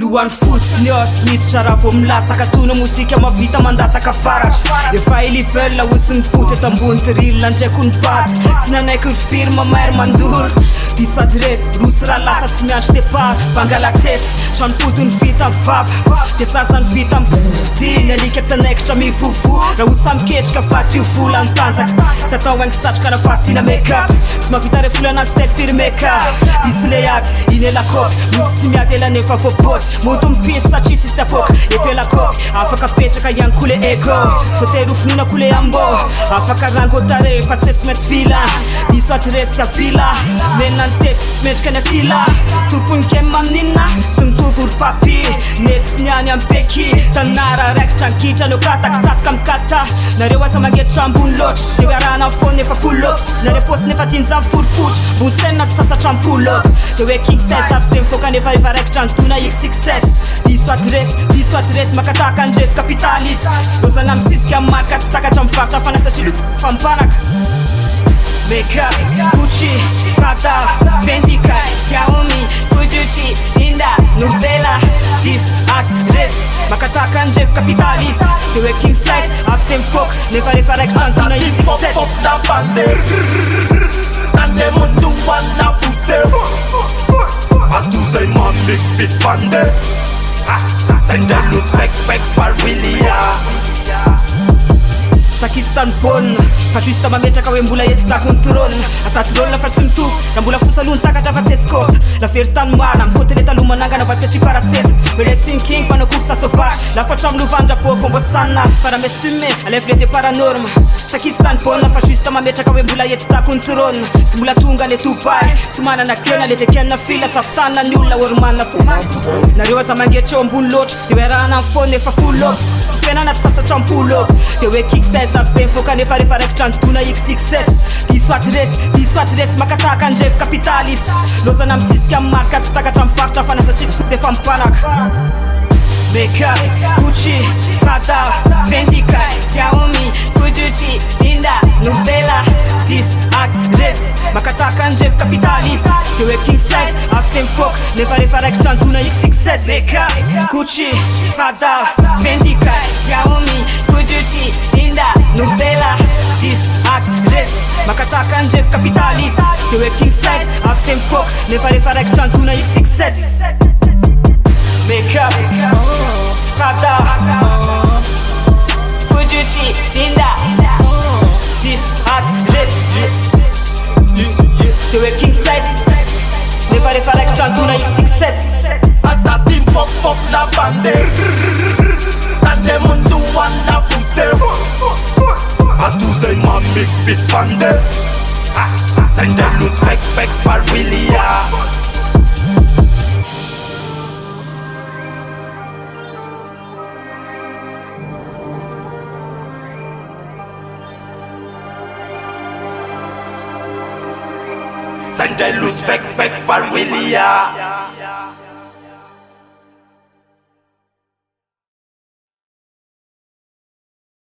Lohan fotsiny eo tsy miditra raha vao milatsaka tona mozika mavita mandatsaka faratra efa ilivela osy ny poto eto ambony drill andraiko ny paty tsy nanaiky ry firma mahery mandoro diso adresy rosy raha lasa tsy miandry tepara bangalatety tranopoto ny vita ny vava de sasany vita mdiny alika tsy anaikitra mivovo raha ho samiketrika faty io vola ny tanjaka tsy atao haingy tsatrika raha fasina make-up tsy mavita re folana selfie make-up diso le ady iny elakopy moto tsy miady ela nefa voaboty moto mpisy satria tsisy apoka eto elakopy afaka petraka ihany kole ego tsy voatery hofinona kole ambo afaka rangotare fa tsy tsy maintsy vila diso adresy avila menina ny tety tsy mendrika ny atila tompony kema amin'inona tsy mitovy ory papi nety sy niany ampeky tanara raikitra ankitra leo katakitsatoka mikata nareo asa mangetra ambony loatra de hoe arahana fony nefa full-ups nareo posy nefa tinjamy foropotra bonsenina tsy sasatra ny pull-up de hoe king-16 avy zay mifoka nefa rehefa raikitra ndona ik success diso adresy makataka andrefy capitaliste lozana misisika marka tsy takatra mivaritra fanasatria famparaka Meka, Gucci, Prada, Vendica, Xiaomi, Fujitsu, Zinda, Novela, diso adresy makataka andrefy capitaliste de hoe king-16 avy zay mifoka nefa rehefa raikitra ndona ik success na bandeira nandemunduana puter atuzay mamik fit bande sendelut fek farwilia sakisy bonne fa juste mametraka hoe mbola ety takontrôle asaty rôle fa tsy mitovy raha mbola fosalohany takatra fa tsy escorte la veritany moana mikoty le taloha manangana fa tsy aty parasety le sinking panao course sauvage lafatra amin'lovandra-po fomba sanna fa raha mesume alève le départ norme sakisy bonne fa juste mametraka hoe mbola ety takontrôle tsy mbola tonga le topay tsy manana kena le tekena fila safitanina ny olona ormanina soma nareo aza mangetra eo ambony loatra de hoe rahana ny fone efa full-ups fiainana tsy sasatra ampolo de hoe king-16 avy zay mifoka nefa rehefa raikitra ndona ik success diso adresy makataka andrefy capitaliste lozana misisika marka tsy takatra mivaritra fanasatria defa mipanaka Meka, Gucci, Prada, Vendica, Xiaomi, Fujitsu, Zinda, Novela, diso adresy makataka andrefy capitaliste de hoe king-16 avy zay mifoka nefa rehefa raikitra ndona ik success Meka, Gucci, Prada, Vendica, Xiaomi, Fujitsu, Zinda, Novela, diso adresy makataka andrefy capitaliste de hoe king-16 avy zay mifoka nefa rehefa raikitra ndona ik success Meka, Prada, Fujitsu, Zinda, diso adresy de hoe king-16 nefa rehefa raikitra ndona ik success asatin fok na bandeira nandemunduana puter atuzay mamik fit bande sendelut fek farwilia sendelut fek farwilia